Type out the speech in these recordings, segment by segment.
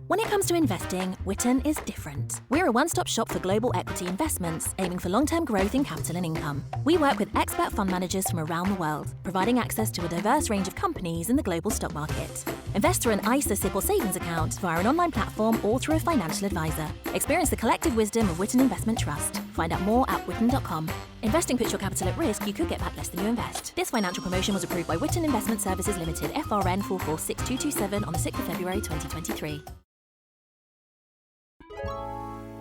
When it comes to investing, Witten is different. We're a one-stop shop for global equity investments, aiming for long-term growth in capital and income. We work with expert fund managers from around the world, providing access to a diverse range of companies in the global stock market. Invest through an ISA, SIPP or savings account via an online platform or through a financial advisor. Experience the collective wisdom of Witten Investment Trust. Find out more at witten.com. Investing puts your capital at risk. You could get back less than you invest. This financial promotion was approved by Witten Investment Services Limited, FRN 446227 on the 6th of February 2023.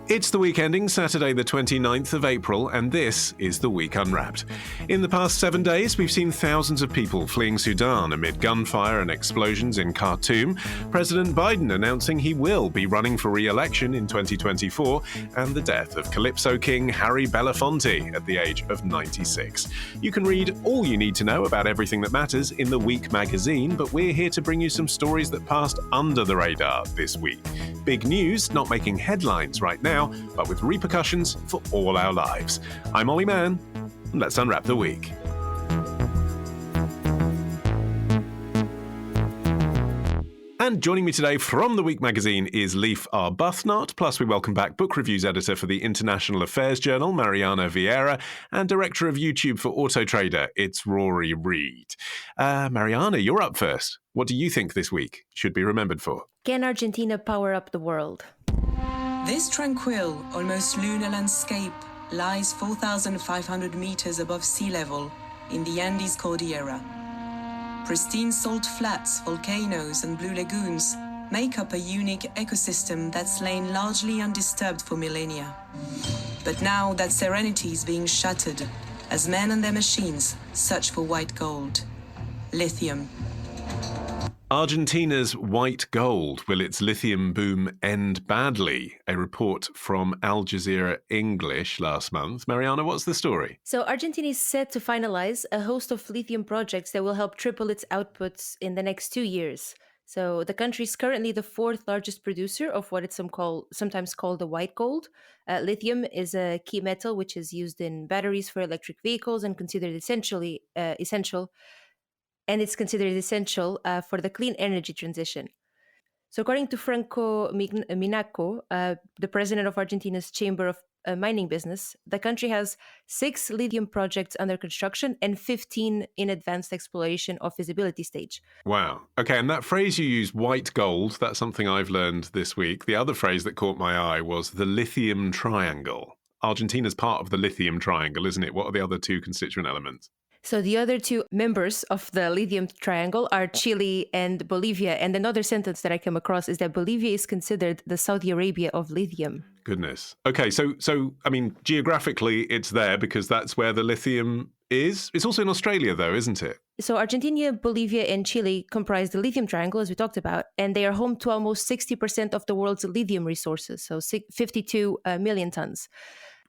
It's the week ending Saturday the 29th of April, and this is The Week Unwrapped. In the past 7 days, we've seen thousands of people fleeing Sudan amid gunfire and explosions in Khartoum, President Biden announcing he will be running for re-election in 2024, and the death of Calypso King Harry Belafonte at the age of 96. You can read all you need to know about everything that matters in The Week magazine, but we're here to bring you some stories that passed under the radar this week. Big news not making headlines right now, but with repercussions for all our lives. I'm Olly Mann, and let's unwrap the week. And joining me today from The Week magazine is Leif Arbuthnot, plus we welcome back book reviews editor for the International Affairs Journal, Mariana Vieira, and director of YouTube for Auto Trader, it's Rory Reid. Mariana, you're up first. What do you think this week should be remembered for? Can Argentina power up the world? This tranquil, almost lunar landscape lies 4,500 meters above sea level in the Andes Cordillera. Pristine salt flats, volcanoes, and blue lagoons make up a unique ecosystem that's lain largely undisturbed for millennia. But now that serenity is being shattered as men and their machines search for white gold, lithium. Argentina's white gold. Will its lithium boom end badly? A report from Al Jazeera English last month. Mariana, what's the story? So Argentina is set to finalize a host of lithium projects that will help triple its outputs in the next 2 years. So the country is currently the fourth largest producer of what it's sometimes called the white gold. Lithium is a key metal which is used in batteries for electric vehicles and considered essential. And it's considered essential for the clean energy transition. So according to Franco Minaco, the president of Argentina's Chamber of Mining Business, the country has 6 lithium projects under construction and 15 in advanced exploration or feasibility stage. Wow. Okay, and that phrase you use, white gold, that's something I've learned this week. The other phrase that caught my eye was the lithium triangle. Argentina's part of the lithium triangle, isn't it? What are the other two constituent elements? So the other 2 members of the lithium triangle are Chile and Bolivia. And another sentence that I came across is that Bolivia is considered the Saudi Arabia of lithium. Goodness. Okay, so I mean, geographically, it's there because that's where the lithium is. It's also in Australia, though, isn't it? So Argentina, Bolivia, and Chile comprise the lithium triangle, as we talked about, and they are home to almost 60% of the world's lithium resources, so 52 million tons.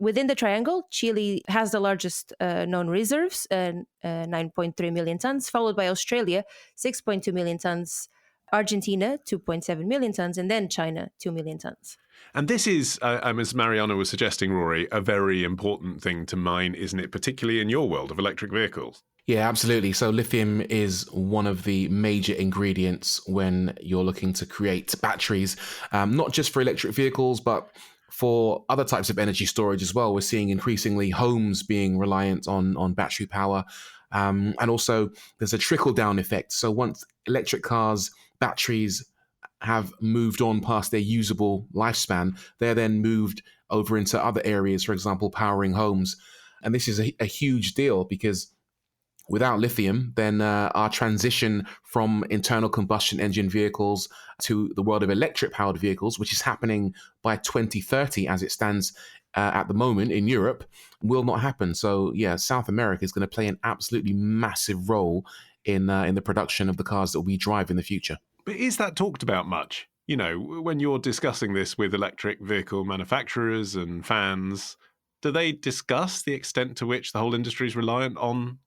Within the triangle, Chile has the largest known reserves, 9.3 million tons, followed by Australia, 6.2 million tons, Argentina, 2.7 million tons, and then China, 2 million tons. And this is, as Mariana was suggesting, Rory, a very important thing to mine, isn't it? Particularly in your world of electric vehicles. Yeah, absolutely. So lithium is one of the major ingredients when you're looking to create batteries, not just for electric vehicles, but for other types of energy storage as well. We're seeing increasingly homes being reliant on battery power. And also there's a trickle-down effect. So once electric cars, batteries have moved on past their usable lifespan, they're then moved over into other areas, for example, powering homes. And this is a huge deal because without lithium, then our transition from internal combustion engine vehicles to the world of electric-powered vehicles, which is happening by 2030 as it stands at the moment in Europe, will not happen. So, yeah, South America is going to play an absolutely massive role in the production of the cars that we drive in the future. But is that talked about much? You know, when you're discussing this with electric vehicle manufacturers and fans, do they discuss the extent to which the whole industry is reliant on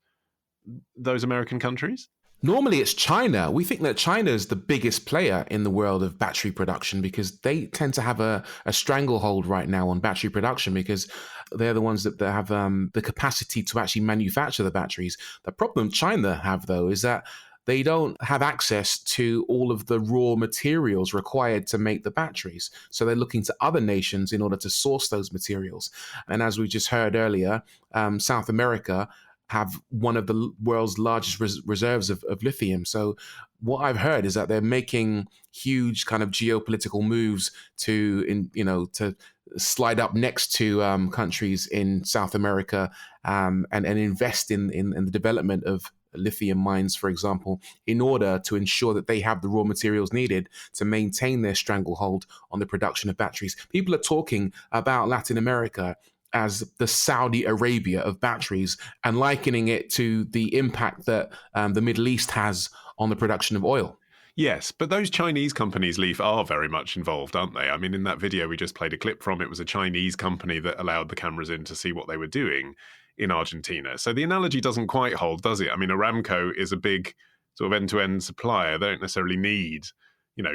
those American countries? Normally it's China. We think that China is the biggest player in the world of battery production because they tend to have a stranglehold right now on battery production because they're the ones that have the capacity to actually manufacture the batteries. The problem China have, though, is that they don't have access to all of the raw materials required to make the batteries. So they're looking to other nations in order to source those materials. And as we just heard earlier, South America have one of the world's largest reserves of lithium. So what I've heard is that they're making huge kind of geopolitical moves to slide up next to countries in South America and invest in the development of lithium mines, for example, in order to ensure that they have the raw materials needed to maintain their stranglehold on the production of batteries. People are talking about Latin America as the Saudi Arabia of batteries and likening it to the impact that the Middle East has on the production of oil. Yes, but those Chinese companies, Leaf, are very much involved, aren't they? I mean, in that video we just played a clip from, it was a Chinese company that allowed the cameras in to see what they were doing in Argentina. So the analogy doesn't quite hold, does it? I mean, Aramco is a big sort of end-to-end supplier. They don't necessarily need,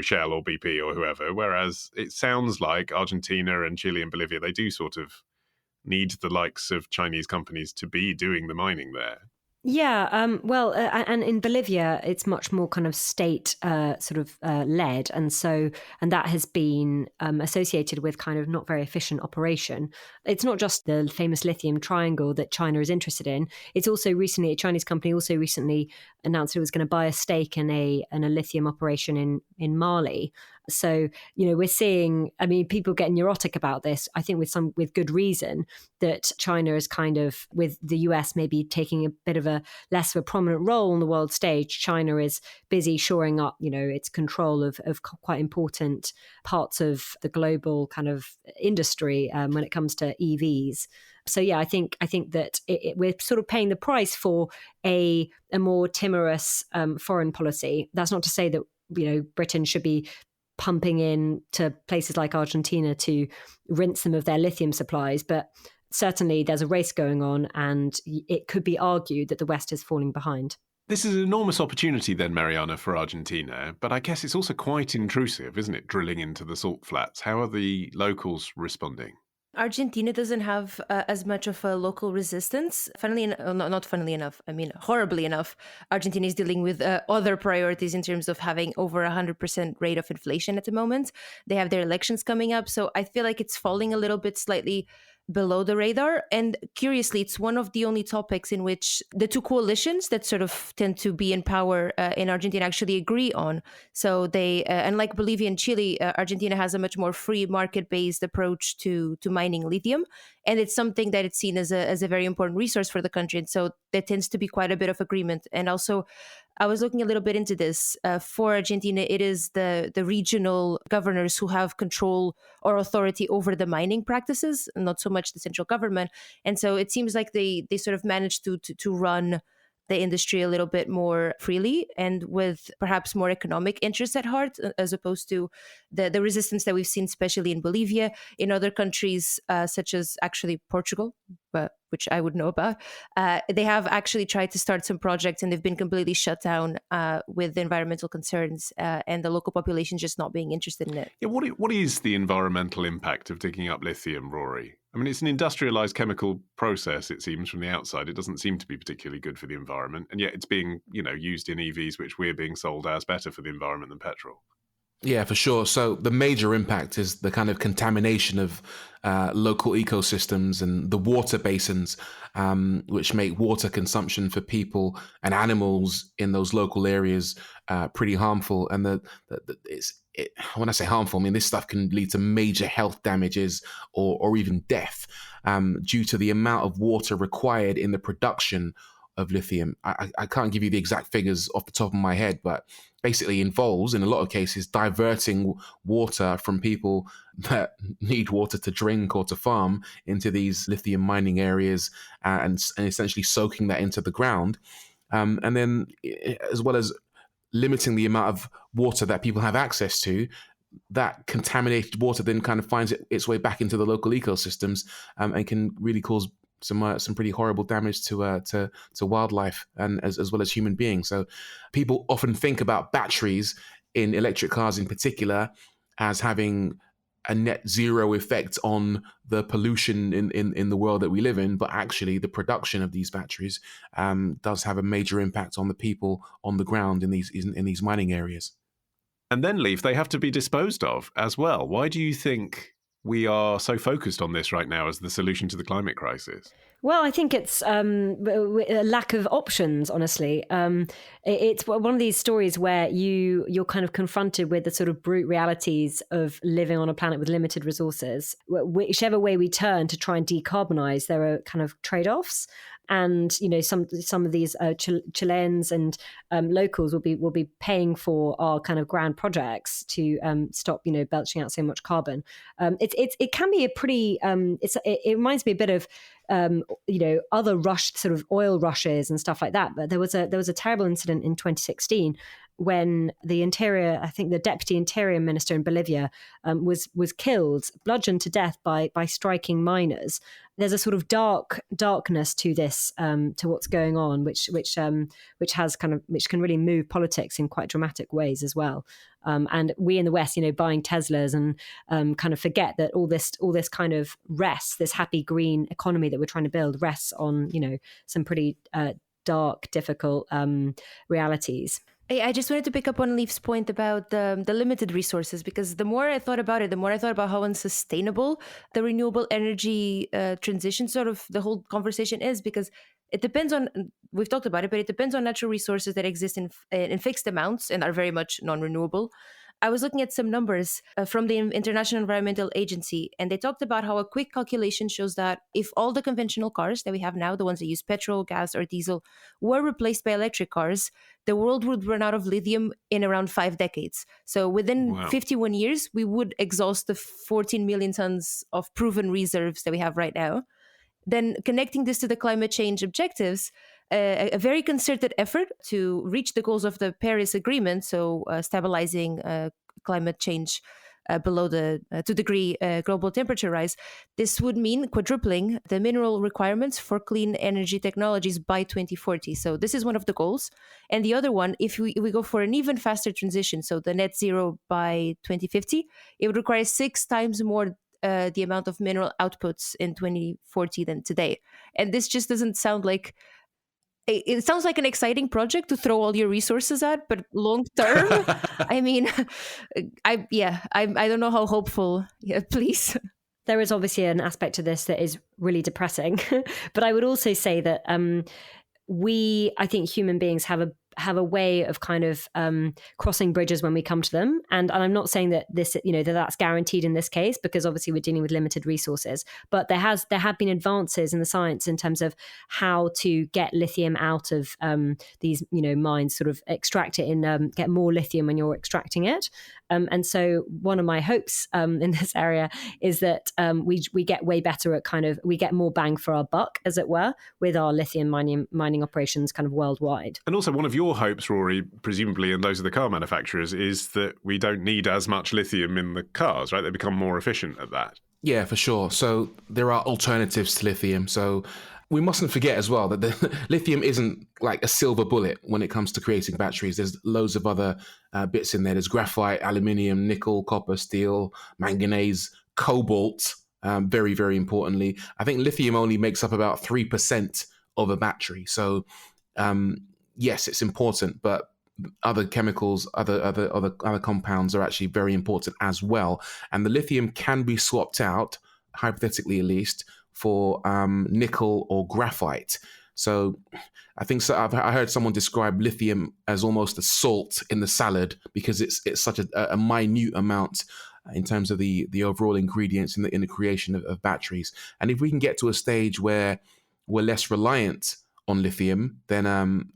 Shell or BP or whoever, whereas it sounds like Argentina and Chile and Bolivia, they do sort of need the likes of Chinese companies to be doing the mining there. Yeah, and in Bolivia, it's much more kind of state led, and that has been associated with kind of not very efficient operation. It's not just the famous lithium triangle that China is interested in. It's also a Chinese company also recently announced it was going to buy a stake in a lithium operation in Mali. So, we're seeing, people getting neurotic about this, I think with good reason, that China is kind of, with the US maybe taking a bit of a less of a prominent role on the world stage, China is busy shoring up, its control of quite important parts of the global kind of industry when it comes to EVs. So yeah, I think that we're sort of paying the price for a more timorous foreign policy. That's not to say that Britain should be pumping in to places like Argentina to rinse them of their lithium supplies, but certainly there's a race going on, and it could be argued that the West is falling behind. This is an enormous opportunity then, Mariana, for Argentina, but I guess it's also quite intrusive, isn't it, drilling into the salt flats? How are the locals responding? Argentina doesn't have as much of a local resistance. Not funnily enough, horribly enough, Argentina is dealing with other priorities in terms of having over 100% rate of inflation at the moment. They have their elections coming up, so I feel like it's falling a little bit slightly below the radar. And curiously, it's one of the only topics in which the two coalitions that sort of tend to be in power in Argentina actually agree on. So they, unlike Bolivia and Chile, Argentina has a much more free market-based approach to mining lithium. And it's something that it's seen as a very important resource for the country. And so there tends to be quite a bit of agreement. And also, I was looking a little bit into this. For Argentina, it is the regional governors who have control or authority over the mining practices, not so much the central government. And so it seems like they sort of managed to run the industry a little bit more freely and with perhaps more economic interests at heart, as opposed to the resistance that we've seen, especially in Bolivia, in other countries such as actually Portugal, which I would know about. They have actually tried to start some projects and they've been completely shut down with environmental concerns and the local population just not being interested in it. Yeah, what is the environmental impact of digging up lithium, Rory? I mean, it's an industrialized chemical process, it seems, from the outside. It doesn't seem to be particularly good for the environment, and yet it's being, used in EVs, which we're being sold as better for the environment than petrol. Yeah, for sure. So the major impact is the kind of contamination of local ecosystems and the water basins, which make water consumption for people and animals in those local areas pretty harmful. And when I say harmful, I mean this stuff can lead to major health damages or even death due to the amount of water required in the production of lithium. I can't give you the exact figures off the top of my head, but basically involves, in a lot of cases, diverting water from people that need water to drink or to farm into these lithium mining areas and essentially soaking that into the ground. And then, as well as limiting the amount of water that people have access to, that contaminated water then kind of finds its way back into the local ecosystems and can really cause some pretty horrible damage to wildlife and as well as human beings. So people often think about batteries in electric cars in particular as having a net zero effect on the pollution in the world that we live in, but actually the production of these batteries does have a major impact on the people on the ground in these mining areas. And then, Leif, they have to be disposed of as well. Why do you think we are so focused on this right now as the solution to the climate crisis? Well, I think it's a lack of options, honestly. It's one of these stories where you're kind of confronted with the sort of brute realities of living on a planet with limited resources. Whichever way we turn to try and decarbonize, there are kind of trade-offs. And some of these Chileans and locals will be paying for our kind of grand projects to stop belching out so much carbon. It can be a pretty it reminds me a bit of other sort of oil rushes and stuff like that. But there was a terrible incident in 2016 when the deputy interior minister in Bolivia was killed, bludgeoned to death by striking miners. There's a sort of darkness to this, to what's going on, which can really move politics in quite dramatic ways as well. And we in the West, buying Teslas and kind of forget that all this kind of rests, this happy green economy that we're trying to build rests on some pretty dark, difficult realities. I just wanted to pick up on Leif's point about the limited resources, because the more I thought about it, the more I thought about how unsustainable the renewable energy transition, sort of the whole conversation is, because it depends on, we've talked about it, but it depends on natural resources that exist in fixed amounts and are very much non-renewable. I was looking at some numbers from the International Environmental Agency, and they talked about how a quick calculation shows that if all the conventional cars that we have now, the ones that use petrol, gas, or diesel, were replaced by electric cars, the world would run out of lithium in around 5 decades. So within 51 years, we would exhaust the 14 million tons of proven reserves that we have right now. Then connecting this to the climate change objectives, a very concerted effort to reach the goals of the Paris Agreement, so stabilizing climate change below the 2-degree global temperature rise. This would mean quadrupling the mineral requirements for clean energy technologies by 2040. So this is one of the goals. And the other one, if we go for an even faster transition, so the net zero by 2050, it would require 6 times more the amount of mineral outputs in 2040 than today. And this just doesn't sound like... It sounds like an exciting project to throw all your resources at, but long term, I mean, I don't know how hopeful. Yeah, please. There is obviously an aspect to this that is really depressing, but I would also say that I think human beings have a way of kind of crossing bridges when we come to them. And I'm not saying that this, that's guaranteed in this case, because obviously we're dealing with limited resources, but there have been advances in the science in terms of how to get lithium out of these, mines, sort of extract it and get more lithium when you're extracting it. And so one of my hopes in this area is that we get way better at we get more bang for our buck, as it were, with our lithium mining operations kind of worldwide. And also one of your hopes, Rory, presumably, and those of the car manufacturers, is that we don't need as much lithium in the cars, right? They become more efficient at that. Yeah, for sure. So there are alternatives to lithium. So we mustn't forget as well that the lithium isn't like a silver bullet when it comes to creating batteries. There's loads of other bits in there. There's graphite, aluminium, nickel, copper, steel, manganese, cobalt. Very, very importantly, I think lithium only makes up about 3% of a battery. So yes, it's important, but other chemicals, other compounds are actually very important as well. And the lithium can be swapped out, hypothetically at least, for nickel or graphite. So I think I heard someone describe lithium as almost a salt in the salad, because it's such a minute amount in terms of the overall ingredients in the creation of batteries. And if we can get to a stage where we're less reliant on lithium, then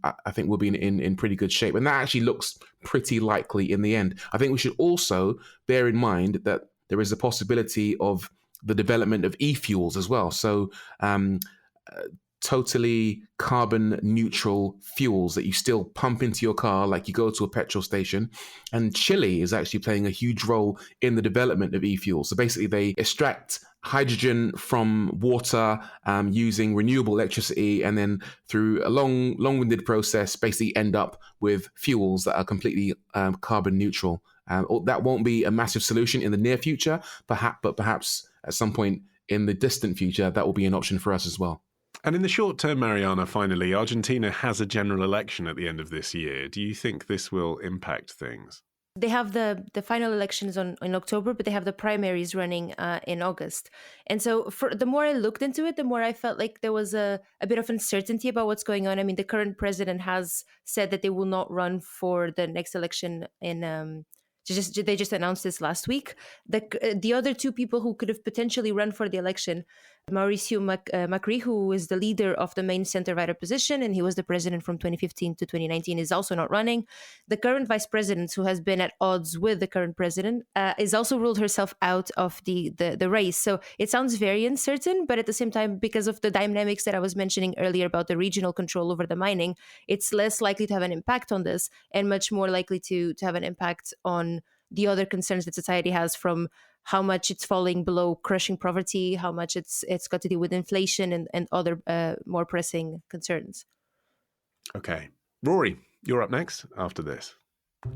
I think we'll be in pretty good shape. And that actually looks pretty likely in the end. I think we should also bear in mind that there is a possibility of the development of e-fuels as well. So totally carbon neutral fuels that you still pump into your car, like you go to a petrol station. And Chile is actually playing a huge role in the development of e-fuels. So basically they extract hydrogen from water using renewable electricity, and then through a long-winded process basically end up with fuels that are completely carbon neutral. That won't be a massive solution in the near future, but perhaps at some point in the distant future, that will be an option for us as well. And in the short term, Mariana, finally, Argentina has a general election at the end of this year. Do you think this will impact things? They have the final elections in October, but they have the primaries running in August. And so the more I looked into it, the more I felt like there was a bit of uncertainty about what's going on. I mean, the current president has said that they will not run for the next election they just announced this last week. The other two people who could have potentially run for the election, Mauricio Macri, who is the leader of the main center-right opposition, and he was the president from 2015 to 2019, is also not running. The current vice president, who has been at odds with the current president, is also ruled herself out of the race. So it sounds very uncertain, but at the same time, because of the dynamics that I was mentioning earlier about the regional control over the mining, it's less likely to have an impact on this and much more likely to have an impact on the other concerns that society has, from how much it's falling below crushing poverty, how much it's got to do with inflation and other more pressing concerns. Okay. Rory, you're up next after this.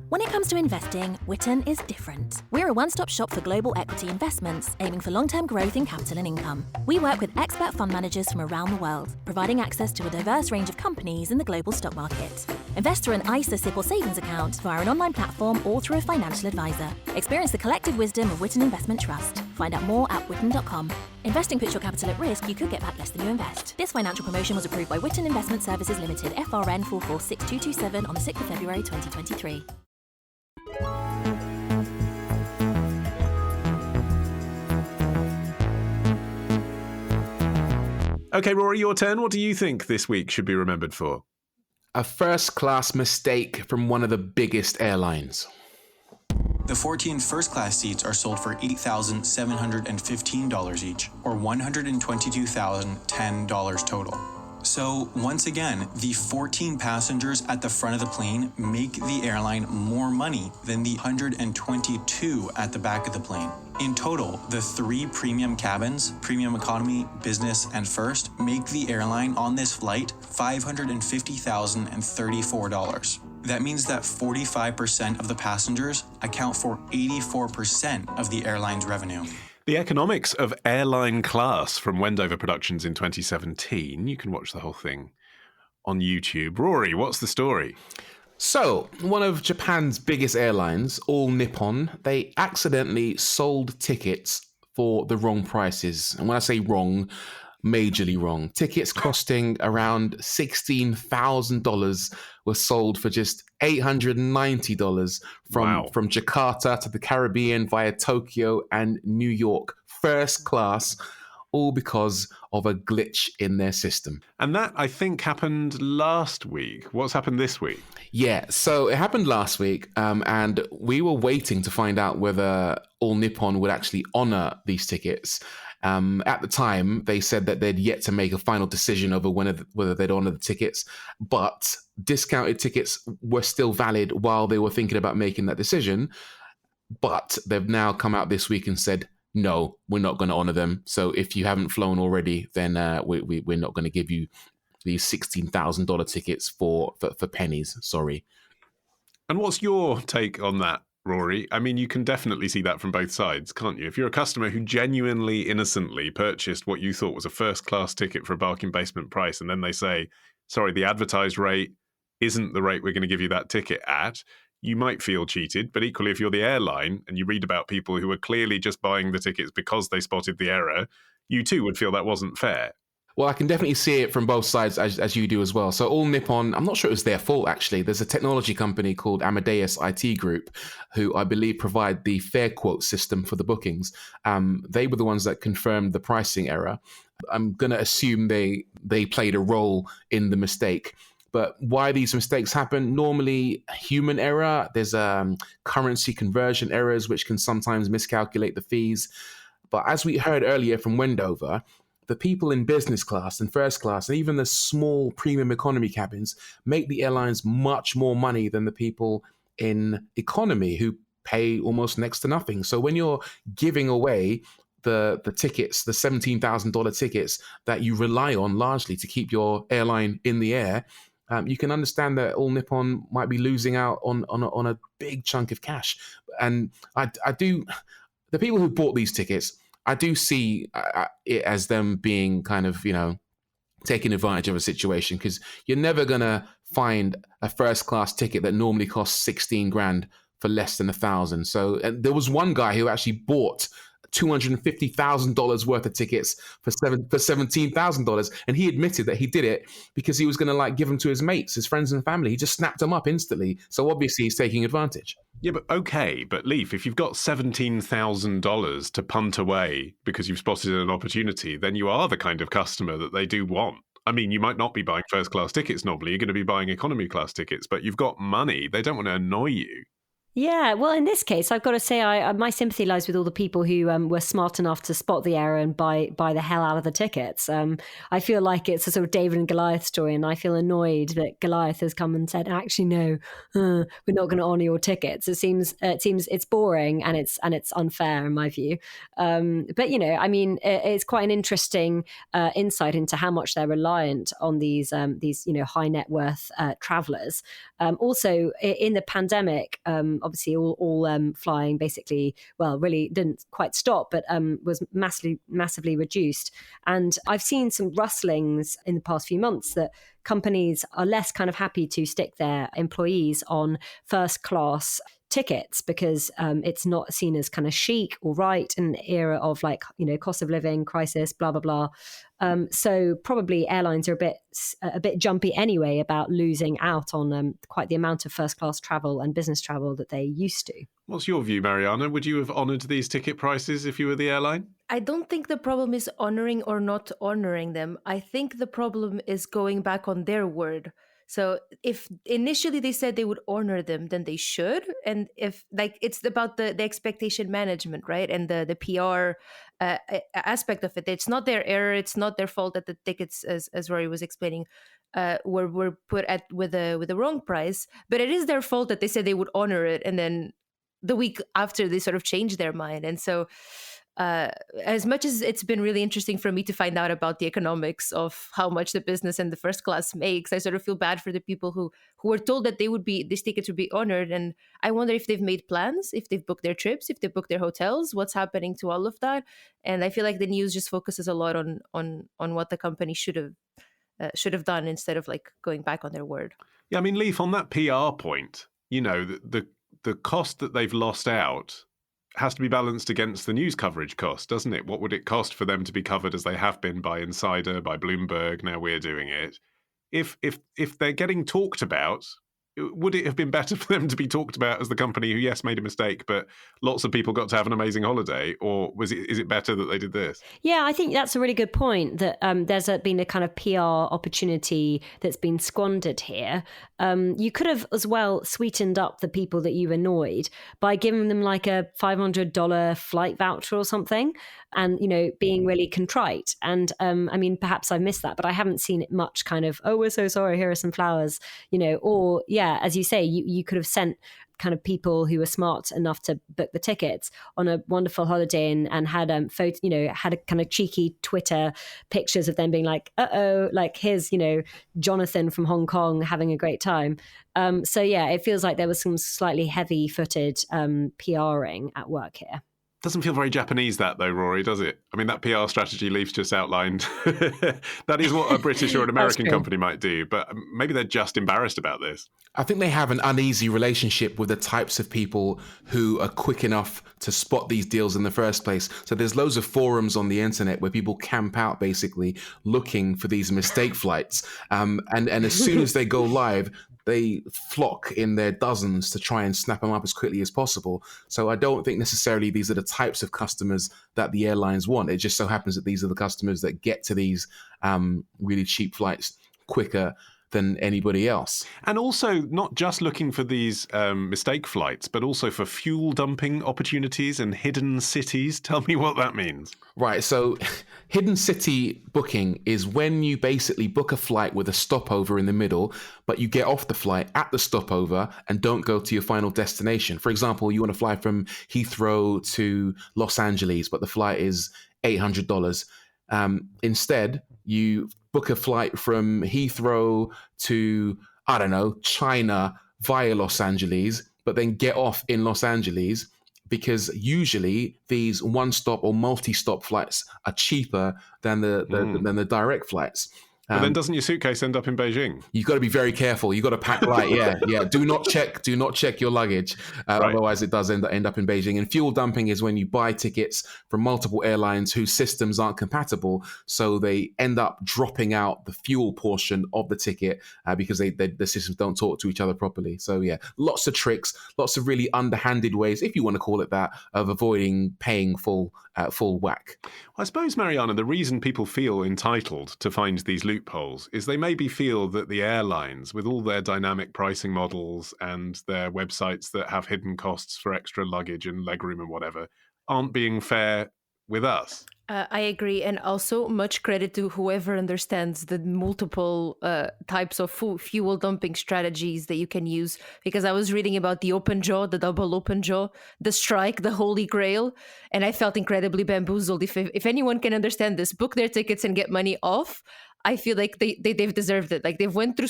When it comes to investing, Witten is different. We're a one-stop shop for global equity investments, aiming for long-term growth in capital and income. We work with expert fund managers from around the world, providing access to a diverse range of companies in the global stock market. Invest through an ISA, SIPP or savings account via an online platform or through a financial advisor. Experience the collective wisdom of Witten Investment Trust. Find out more at witten.com. Investing puts your capital at risk. You could get back less than you invest. This financial promotion was approved by Witten Investment Services Limited, FRN 446227 on the 6th of February 2023. Okay, Rory, your turn. What do you think this week should be remembered for? A first-class mistake from one of the biggest airlines. The 14 first-class seats are sold for $8,715 each, or $122,010 total. So, once again, the 14 passengers at the front of the plane make the airline more money than the 122 at the back of the plane. In total, the 3 premium cabins, premium economy, business, and first, make the airline on this flight $550,034. That means that 45% of the passengers account for 84% of the airline's revenue. The economics of airline class from Wendover Productions in 2017. You can watch the whole thing on YouTube. Rory, what's the story? So, one of Japan's biggest airlines, All Nippon, they accidentally sold tickets for the wrong prices. And when I say wrong, majorly wrong. Tickets costing around $16,000 were sold for just $890 from Jakarta to the Caribbean via Tokyo and New York, first class, all because of a glitch in their system. And that, I think, happened last week. What's happened this week? Yeah, so it happened last week, and we were waiting to find out whether All Nippon would actually honor these tickets. At the time, they said that they'd yet to make a final decision over whether they'd honor the tickets, but discounted tickets were still valid while they were thinking about making that decision. But they've now come out this week and said, no, we're not going to honor them. So if you haven't flown already, then we're not going to give you these $16,000 tickets for pennies. Sorry. And what's your take on that, Rory? I mean, you can definitely see that from both sides, can't you? If you're a customer who genuinely, innocently purchased what you thought was a first-class ticket for a bargain basement price, and then they say, sorry, the advertised rate isn't the rate we're going to give you that ticket at, you might feel cheated. But equally, if you're the airline and you read about people who are clearly just buying the tickets because they spotted the error, you too would feel that wasn't fair. Well, I can definitely see it from both sides, as you do as well. So All Nippon, I'm not sure it was their fault, actually. There's a technology company called Amadeus IT Group, who I believe provide the fare quote system for the bookings. They were the ones that confirmed the pricing error. I'm going to assume they played a role in the mistake. But why these mistakes happen? Normally, human error. There's currency conversion errors, which can sometimes miscalculate the fees. But as we heard earlier from Wendover, the people in business class and first class, and even the small premium economy cabins, make the airlines much more money than the people in economy who pay almost next to nothing. So when you're giving away the tickets, the $17,000 tickets that you rely on largely to keep your airline in the air, you can understand that All Nippon might be losing out on a big chunk of cash. And I do, the people who bought these tickets, I do see it as them being kind of, taking advantage of a situation, because you're never going to find a first class ticket that normally costs 16 grand for less than 1,000. So there was one guy who actually bought $250,000 worth of tickets for $17,000, and he admitted that he did it because he was going to give them to his mates, his friends and family. He just snapped them up instantly. So obviously he's taking advantage. Yeah, but Leif, if you've got $17,000 to punt away because you've spotted an opportunity, then you are the kind of customer that they do want. I mean, you might not be buying first class tickets normally, you're going to be buying economy class tickets, but you've got money. They don't want to annoy you. Yeah, well, in this case, I've got to say, my sympathy lies with all the people who were smart enough to spot the error and buy the hell out of the tickets. I feel like it's a sort of David and Goliath story, and I feel annoyed that Goliath has come and said, "Actually, no, we're not going to honour your tickets." It seems it's boring and it's unfair in my view. But it's quite an interesting insight into how much they're reliant on these high net worth travellers. Also, in the pandemic. Obviously all flying basically, really didn't quite stop, but was massively reduced. And I've seen some rustlings in the past few months that companies are less kind of happy to stick their employees on first class tickets because it's not seen as kind of chic or right in an era of cost of living crisis, blah, blah, blah. So probably airlines are a bit jumpy anyway about losing out on quite the amount of first class travel and business travel that they used to. What's your view, Mariana? Would you have honoured these ticket prices if you were the airline? I don't think the problem is honouring or not honouring them. I think the problem is going back on their word. So if initially they said they would honor them, then they should. And if it's about the expectation management, right? And the PR aspect of it. It's not their error. It's not their fault that the tickets, as Rory was explaining, were put with the wrong price. But it is their fault that they said they would honor it, and then the week after they sort of changed their mind. And so as much as it's been really interesting for me to find out about the economics of how much the business and the first class makes, I sort of feel bad for the people who were told that these tickets would be honored. And I wonder if they've made plans, if they've booked their trips, if they've booked their hotels, what's happening to all of that. And I feel like the news just focuses a lot on what the company should have done instead of going back on their word. Yeah, I mean, Leif, on that PR point, the cost that they've lost out has to be balanced against the news coverage cost, doesn't it? What would it cost for them to be covered as they have been by Insider, by Bloomberg? Now we're doing it. If they're getting talked about, would it have been better for them to be talked about as the company who, yes, made a mistake, but lots of people got to have an amazing holiday? Or is it better that they did this? Yeah, I think that's a really good point, that there's been a kind of PR opportunity that's been squandered here. You could have as well sweetened up the people that you annoyed by giving them a $500 flight voucher or something, and being really contrite. And perhaps I missed that, but I haven't seen it much kind of, oh, we're so sorry, here are some flowers, or as you say, you could have sent kind of people who were smart enough to book the tickets on a wonderful holiday and had had a kind of cheeky Twitter pictures of them being here's Jonathan from Hong Kong having a great time. It feels like there was some slightly heavy-footed PRing at work here. Doesn't feel very Japanese, that, though, Rory, does it? I mean, that PR strategy Leif's just outlined, that is what a British or an American company might do, but maybe they're just embarrassed about this. I think they have an uneasy relationship with the types of people who are quick enough to spot these deals in the first place. So there's loads of forums on the internet where people camp out, basically, looking for these mistake flights. And as soon as they go live, they flock in their dozens to try and snap them up as quickly as possible. So I don't think necessarily these are the types of customers that the airlines want. It just so happens that these are the customers that get to these really cheap flights quicker than anybody else. And also not just looking for these mistake flights, but also for fuel dumping opportunities and hidden cities. Tell me what that means. Right, so hidden city booking is when you basically book a flight with a stopover in the middle, but you get off the flight at the stopover and don't go to your final destination. For example, you want to fly from Heathrow to Los Angeles, but the flight is $800. Instead, you book a flight from Heathrow to, I don't know, China via Los Angeles, but then get off in Los Angeles, because usually these one-stop or multi-stop flights are cheaper than the direct flights. But then doesn't your suitcase end up in Beijing? You've got to be very careful. You've got to pack light. Yeah. Do not check your luggage. Right. Otherwise, it does end up in Beijing. And fuel dumping is when you buy tickets from multiple airlines whose systems aren't compatible. So they end up dropping out the fuel portion of the ticket because the systems don't talk to each other properly. So yeah, lots of tricks, lots of really underhanded ways, if you want to call it that, of avoiding paying full whack. I suppose, Mariana, the reason people feel entitled to find these loopholes is they maybe feel that the airlines, with all their dynamic pricing models and their websites that have hidden costs for extra luggage and legroom and whatever, aren't being fair with us. I agree. And also much credit to whoever understands the multiple types of fuel dumping strategies that you can use. Because I was reading about the open jaw, the double open jaw, the strike, the holy grail. And I felt incredibly bamboozled. If anyone can understand this, book their tickets and get money off. I feel like they've deserved it. Like they've went through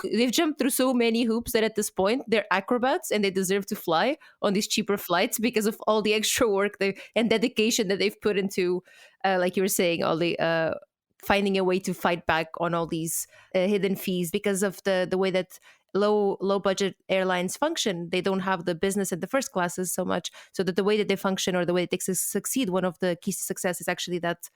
they've jumped through so many hoops that at this point they're acrobats and they deserve to fly on these cheaper flights because of all the extra work and dedication that they've put into, like you were saying, Olly, finding a way to fight back on all these hidden fees because of the way that low budget airlines function. They don't have the business and the first classes so much, so that the way that they function or the way they succeed, one of the keys to success is actually that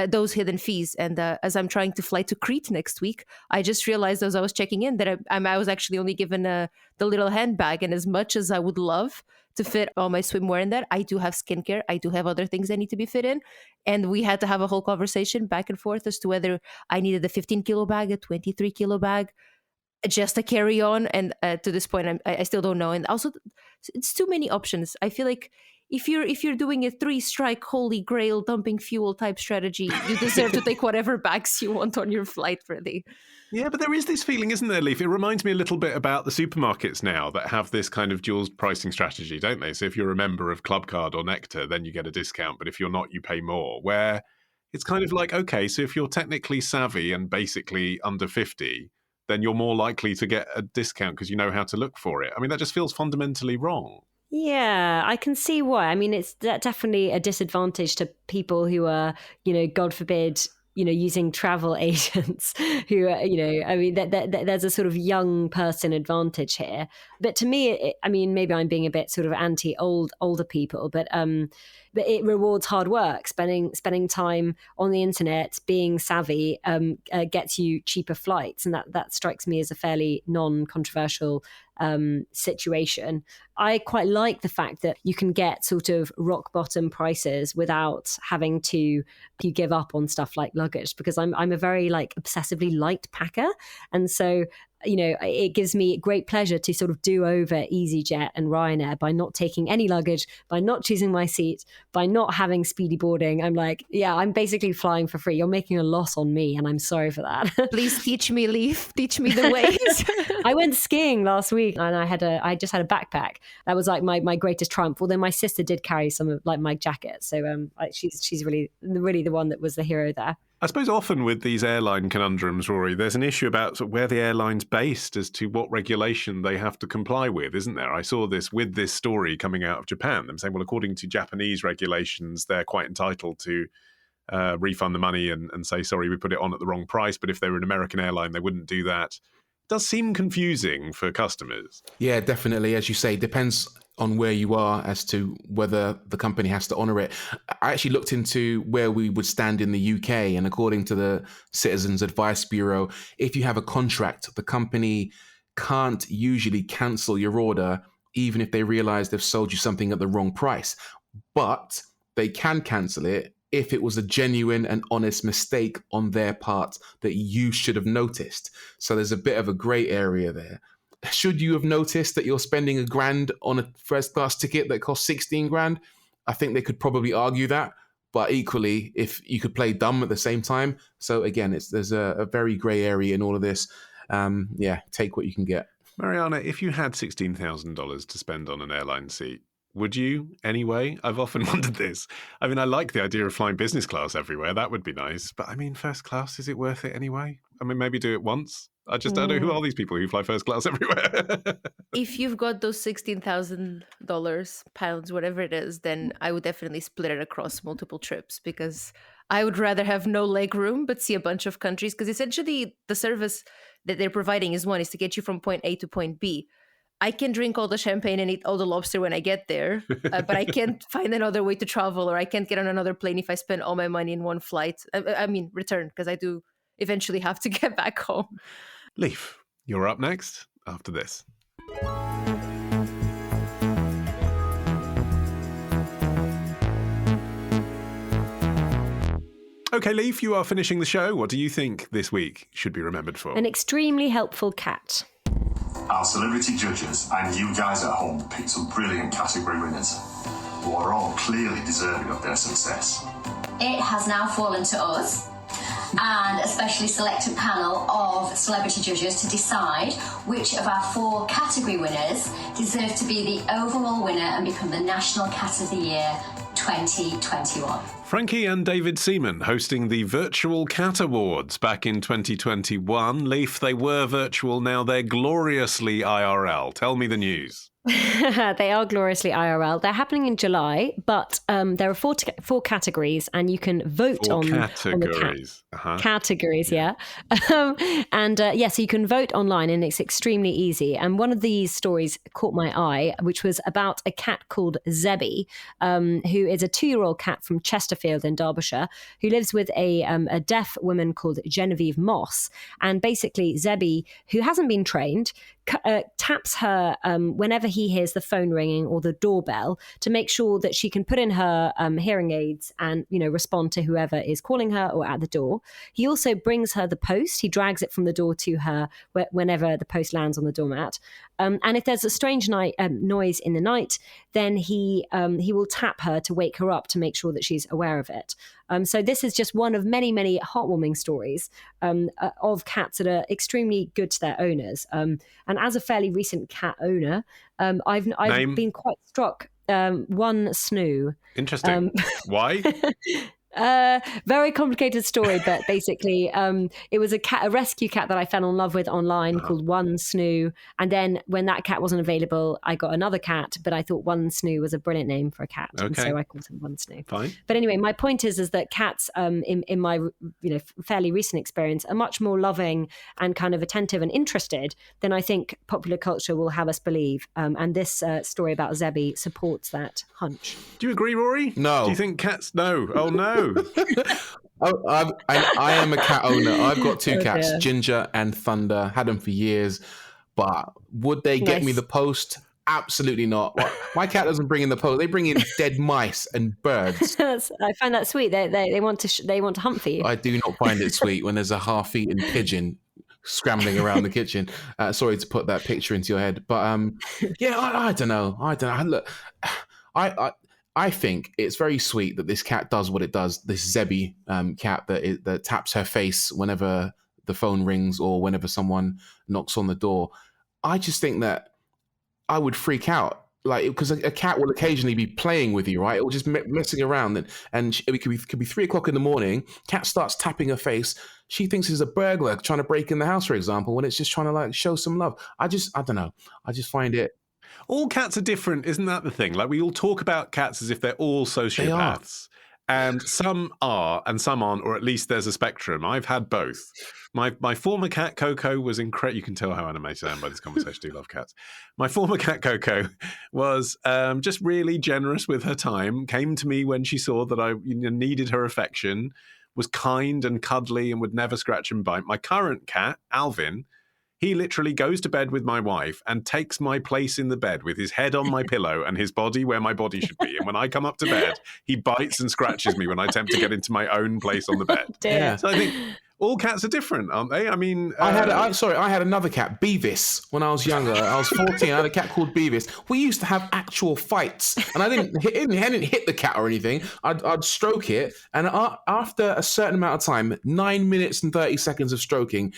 those hidden fees. And as I'm trying to fly to Crete next week, I just realized as I was checking in that I was actually only given the little handbag, and as much as I would love to fit all my swimwear in that, I do have skincare, I do have other things I need to be fit in, and we had to have a whole conversation back and forth as to whether I needed a 15-kilo bag, a 23-kilo bag, just a carry-on, and to this point I still don't know. And also it's too many options. I feel like if you're doing a 3-strike holy grail dumping fuel type strategy, you deserve to take whatever bags you want on your flight, really. Yeah, but there is this feeling, isn't there, Leaf? It reminds me a little bit about the supermarkets now that have this kind of dual pricing strategy, don't they? So if you're a member of Clubcard or Nectar, then you get a discount, but if you're not, you pay more, where it's kind of like, okay, so if you're technically savvy and basically under 50, then you're more likely to get a discount because you know how to look for it. I mean, that just feels fundamentally wrong. Yeah, I can see why. I mean, it's definitely a disadvantage to people who are, God forbid, using travel agents who are, I mean, there's a sort of young person advantage here. But to me, I mean, maybe I'm being a bit sort of older people, but it rewards hard work. Spending time on the internet, being savvy, gets you cheaper flights, and that strikes me as a fairly non-controversial situation. I quite like the fact that you can get sort of rock bottom prices without having to give up on stuff like luggage, because I'm a very obsessively light packer, and so it gives me great pleasure to sort of do over EasyJet and Ryanair by not taking any luggage, by not choosing my seat, by not having speedy boarding. I'm like, yeah, I'm basically flying for free. You're making a loss on me, and I'm sorry for that. Please teach me, Leaf. Teach me the ways. I went skiing last week, and I just had a backpack. That was like my greatest triumph. Although my sister did carry some of my jacket, so she's really the one that was the hero there. I suppose often with these airline conundrums, Rory, there's an issue about sort of where the airline's based as to what regulation they have to comply with, isn't there? I saw this with this story coming out of Japan. Them saying, well, according to Japanese regulations, they're quite entitled to refund the money and say, sorry, we put it on at the wrong price. But if they were an American airline, they wouldn't do that. It does seem confusing for customers. Yeah, definitely. As you say, depends on where you are as to whether the company has to honour it. I actually looked into where we would stand in the UK, and according to the Citizens Advice Bureau, if you have a contract, the company can't usually cancel your order, even if they realise they've sold you something at the wrong price. But they can cancel it if it was a genuine and honest mistake on their part that you should have noticed. So there's a bit of a grey area there. Should you have noticed that you're spending $1,000 on a first class ticket that costs 16 grand? I think they could probably argue that, but equally, if you could play dumb at the same time. So again, there's a very grey area in all of this. Take what you can get. Mariana, if you had $16,000 to spend on an airline seat, Would you, anyway? I've often wondered this. I mean, I like the idea of flying business class everywhere. That would be nice. But I mean, first class, is it worth it anyway? I mean, maybe do it once. I just don't know who are these people who fly first class everywhere. If you've got those $16,000, pounds, whatever it is, then I would definitely split it across multiple trips, because I would rather have no leg room but see a bunch of countries, because essentially the service that they're providing is to get you from point A to point B. I can drink all the champagne and eat all the lobster when I get there, but I can't find another way to travel, or I can't get on another plane if I spend all my money in one flight. I mean, return, because I do eventually have to get back home. Leaf, you're up next after this. Okay, Leaf, you are finishing the show. What do you think this week should be remembered for? An extremely helpful cat. Our celebrity judges and you guys at home picked some brilliant category winners who are all clearly deserving of their success. It has now fallen to us and a specially selected panel of celebrity judges to decide which of our 4 category winners deserve to be the overall winner and become the National Cat of the Year 2021. Frankie and David Seaman hosting the Virtual Cat Awards back in 2021. Leaf, they were virtual, now they're gloriously IRL. Tell me the news. They are gloriously IRL. They're happening in July, but there are four categories, and you can vote on categories. Categories, yeah. So you can vote online, and it's extremely easy. And one of these stories caught my eye, which was about a cat called Zebby, who is a 2-year-old cat from Chesterfield in Derbyshire, who lives with a deaf woman called Genevieve Moss. And basically, Zebby, who hasn't been trained, taps her whenever he hears the phone ringing or the doorbell, to make sure that she can put in her hearing aids and, respond to whoever is calling her or at the door. He also brings her the post. He drags it from the door to her whenever the post lands on the doormat. And if there's a strange noise in the night, then he will tap her to wake her up, to make sure that she's aware of it. So this is just one of many, many heartwarming stories of cats that are extremely good to their owners. And as a fairly recent cat owner, I've been quite struck. One Snoo. Interesting. Why? Very complicated story, but basically it was a rescue cat that I fell in love with online called One Snoo, and then when that cat wasn't available, I got another cat, but I thought One Snoo was a brilliant name for a cat, and so I called him One Snoo. Fine. But anyway, my point is that cats in my fairly recent experience are much more loving and kind of attentive and interested than I think popular culture will have us believe, and this story about Zebby supports that hunch. Do you agree, Rory? No. Do you think cats? No. Oh no. I am a cat owner. I've got 2 cats, Ginger and Thunder. Had them for years, but would they get me the post? Absolutely not. My cat doesn't bring in the post. They bring in dead mice and birds. I find that sweet. They want to hunt for you. I do not find it sweet when there's a half-eaten pigeon scrambling around the kitchen. Sorry to put that picture into your head, but I don't know. Look, I think it's very sweet that this cat does what it does. This Zebby cat that taps her face whenever the phone rings or whenever someone knocks on the door. I just think that I would freak out, because a cat will occasionally be playing with you, right? It will just messing around, and it could be 3 o'clock in the morning. Cat starts tapping her face. She thinks it's a burglar trying to break in the house, for example, when it's just trying to show some love. I don't know. I just find it. All cats are different, isn't that the thing? We all talk about cats as if they're all sociopaths. And some are and some aren't, or at least there's a spectrum. I've had both. My former cat, Coco, was incredible. You can tell how animated I am by this conversation. I do love cats. My former cat, Coco, was just really generous with her time, came to me when she saw that I needed her affection, was kind and cuddly and would never scratch and bite. My current cat, Alvin, he literally goes to bed with my wife and takes my place in the bed with his head on my pillow and his body where my body should be. And when I come up to bed, he bites and scratches me when I attempt to get into my own place on the bed. Yeah. So I think all cats are different, aren't they? I mean... I had another cat, Beavis, when I was younger. I was 14. I had a cat called Beavis. We used to have actual fights. And I didn't hit the cat or anything. I'd stroke it. And after a certain amount of time, 9 minutes and 30 seconds of stroking,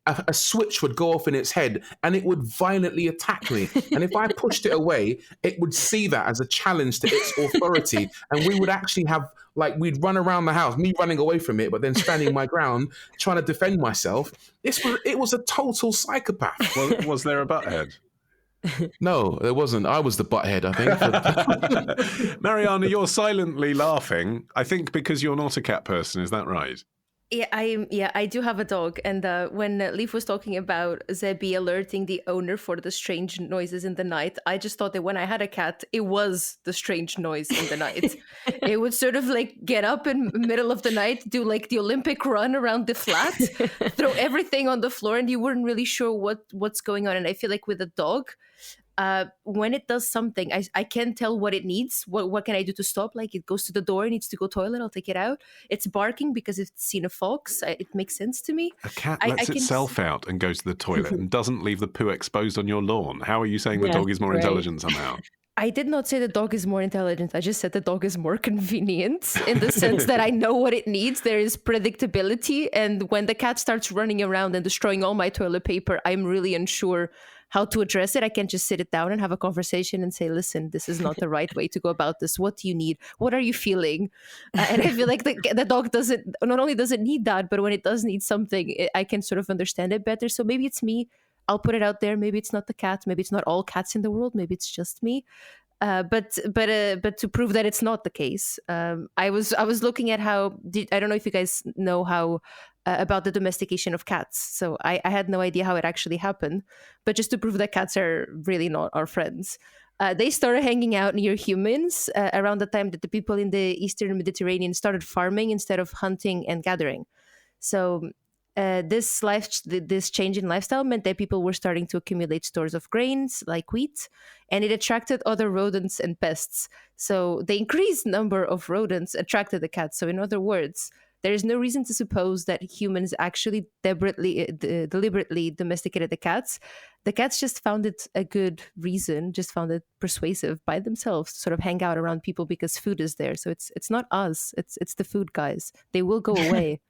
a switch would go off in its head and it would violently attack me. And if I pushed it away, it would see that as a challenge to its authority. And we would actually have, like, we'd run around the house, me running away from it, but then standing my ground, trying to defend myself. It was a total psychopath. Well, was there a butthead? No, there wasn't. I was the butthead, I think. Mariana, you're silently laughing, I think because you're not a cat person. Is that right? Yeah, I do have a dog. And when Leaf was talking about Zebby alerting the owner for the strange noises in the night, I just thought that when I had a cat, it was the strange noise in the night. It would sort of like get up in the middle of the night, do like the Olympic run around the flat, throw everything on the floor, and you weren't really sure what's going on. And I feel like with a dog, when it does something, I can't tell what it needs. What can I do to stop? Like, it goes to the door, it needs to go toilet, I'll take it out. It's barking because it's seen a fox. It makes sense to me. A cat lets itself out and goes to the toilet and doesn't leave the poo exposed on your lawn. How are you saying the dog is more intelligent somehow? I did not say the dog is more intelligent. I just said the dog is more convenient in the sense that I know what it needs. There is predictability. And when the cat starts running around and destroying all my toilet paper, I'm really unsure how to address it. I can't just sit it down and have a conversation and say, listen, this is not the right way to go about this. What do you need? What are you feeling? And I feel like the dog not only doesn't need that, but when it does need something, I can sort of understand it better. So maybe it's me. I'll put it out there. Maybe it's not the cat. Maybe it's not all cats in the world. Maybe it's just me. But to prove that it's not the case, I was looking at I don't know if you guys know how about the domestication of cats. So I had no idea how it actually happened. But just to prove that cats are really not our friends, they started hanging out near humans around the time that the people in the Eastern Mediterranean started farming instead of hunting and gathering. So this change in lifestyle meant that people were starting to accumulate stores of grains like wheat, and it attracted other rodents and pests. So the increased number of rodents attracted the cats. So in other words, there is no reason to suppose that humans actually deliberately domesticated the cats. The cats just found it a good reason, just found it persuasive by themselves to sort of hang out around people because food is there. So it's not us, it's the food guys. They will go away.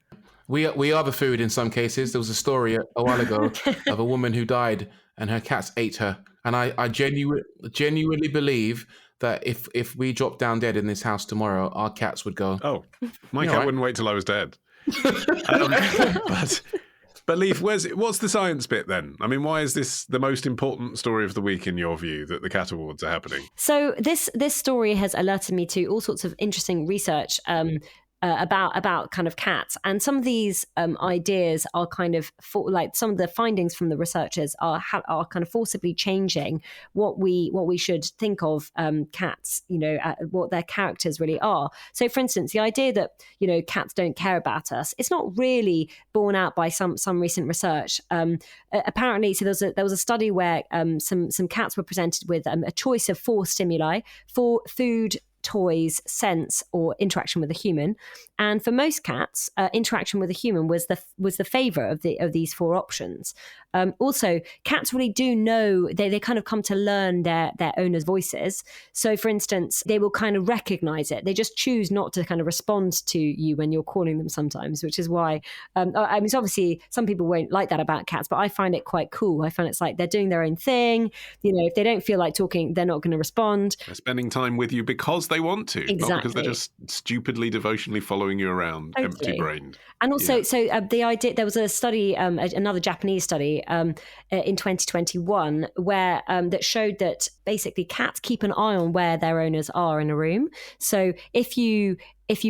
We are the food in some cases. There was a story a while ago of a woman who died and her cats ate her. And I genuinely believe that if we dropped down dead in this house tomorrow, our cats would go. Oh, my cat wouldn't wait till I was dead. But Leif, what's the science bit then? I mean, why is this the most important story of the week in your view, that the Cat Awards are happening? So this story has alerted me to all sorts of interesting research about kind of cats, and some of these ideas are kind of like some of the findings from the researchers are kind of forcibly changing what we should think of cats, what their characters really are. So, for instance, the idea that cats don't care about us, it's not really borne out by some recent research. Apparently, so there was a study where some cats were presented with a choice of 4 stimuli: for food, toys, scents, or interaction with a human. And for most cats, interaction with a human was the favor of these 4 options. Also, cats really do know, they kind of come to learn their owner's voices. So, for instance, they will kind of recognize it. They just choose not to kind of respond to you when you're calling them sometimes, which is why, I mean, obviously some people won't like that about cats, but I find it quite cool. I find it's like they're doing their own thing. If they don't feel like talking, they're not going to respond. They're spending time with you because they want to, exactly. Not because they're just stupidly, devotionally following you around, totally. empty-brained. And also, the idea, there was a study, another Japanese study in 2021, where that showed that basically cats keep an eye on where their owners are in a room. So if you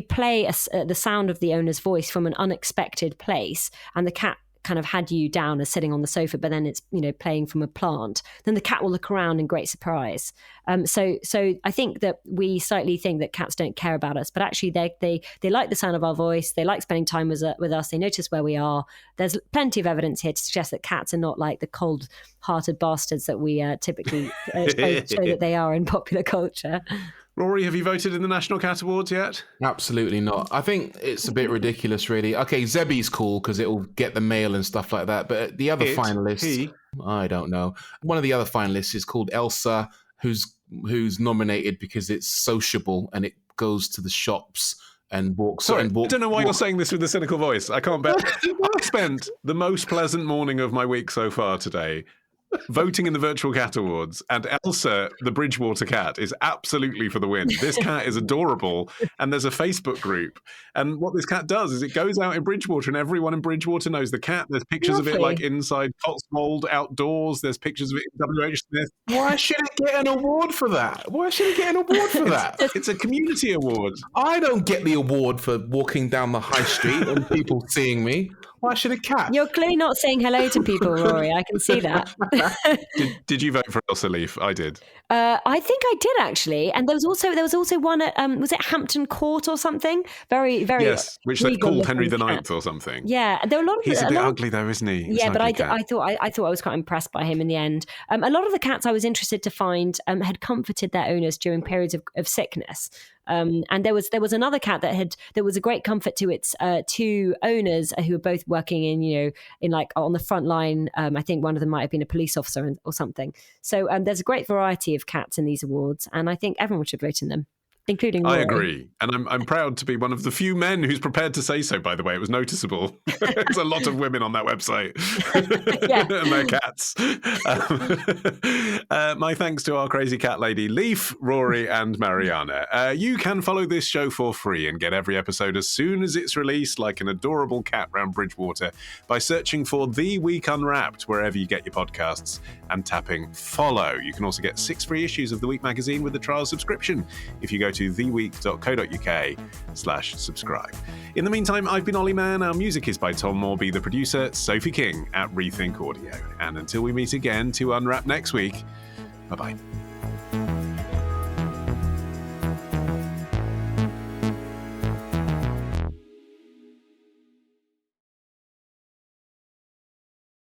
play the sound of the owner's voice from an unexpected place, and the cat kind of had you down as sitting on the sofa, but then it's playing from a plant, then the cat will look around in great surprise. So I think that we slightly think that cats don't care about us, but actually they like the sound of our voice. They like spending time with us. They notice where we are. There's plenty of evidence here to suggest that cats are not like the cold-hearted bastards that we typically show that they are in popular culture. Rory, have you voted in the National Cat Awards yet? Absolutely not. I think it's a bit ridiculous, really. Okay, Zebby's cool because it'll get the mail and stuff like that. But the other finalists, I don't know. One of the other finalists is called Elsa, who's nominated because it's sociable and it goes to the shops and walk. Sorry, and walk I don't know why you're saying this with a cynical voice. I can't bear I spent the most pleasant morning of my week so far today voting in the Virtual Cat Awards, and Elsa, the Bridgewater cat, is absolutely for the win. This cat is adorable, and there's a Facebook group. And what this cat does is it goes out in Bridgewater, and everyone in Bridgewater knows the cat. There's pictures of it like inside Cotswold outdoors. There's pictures of it in WH Smith. Why should it get an award for that? It's a community award. I don't get the award for walking down the high street and people seeing me. Why should a cat? You're clearly not saying hello to people, Rory. I can see that. Did you vote for Elsa Leaf? I did. I think I did actually, and there was also one at was it Hampton Court or something? Very yes, which they called Henry IX or something. Yeah, there were a lot of. He's a bit ugly though, isn't he? Yeah, but I thought I was quite impressed by him in the end. A lot of the cats I was interested to find had comforted their owners during periods of sickness. And there was another cat that was a great comfort to its two owners who were both working in like on the front line. I think one of them might have been a police officer or something. So there's a great variety of cats in these awards, and I think everyone should vote in them, including Rory. I agree, and I'm proud to be one of the few men who's prepared to say so. By the way, it was noticeable. There's a lot of women on that website and their cats. My thanks to our crazy cat lady Leaf, Rory, and Mariana. You can follow this show for free and get every episode as soon as it's released, like an adorable cat round Bridgewater, by searching for The Week Unwrapped wherever you get your podcasts and tapping follow. You can also get 6 free issues of The Week magazine with a trial subscription if you go to theweek.co.uk/subscribe. In the meantime, I've been Olly Mann. Our music is by Tom Morby, the producer, Sophie King at Rethink Audio. And until we meet again to unwrap next week, bye-bye.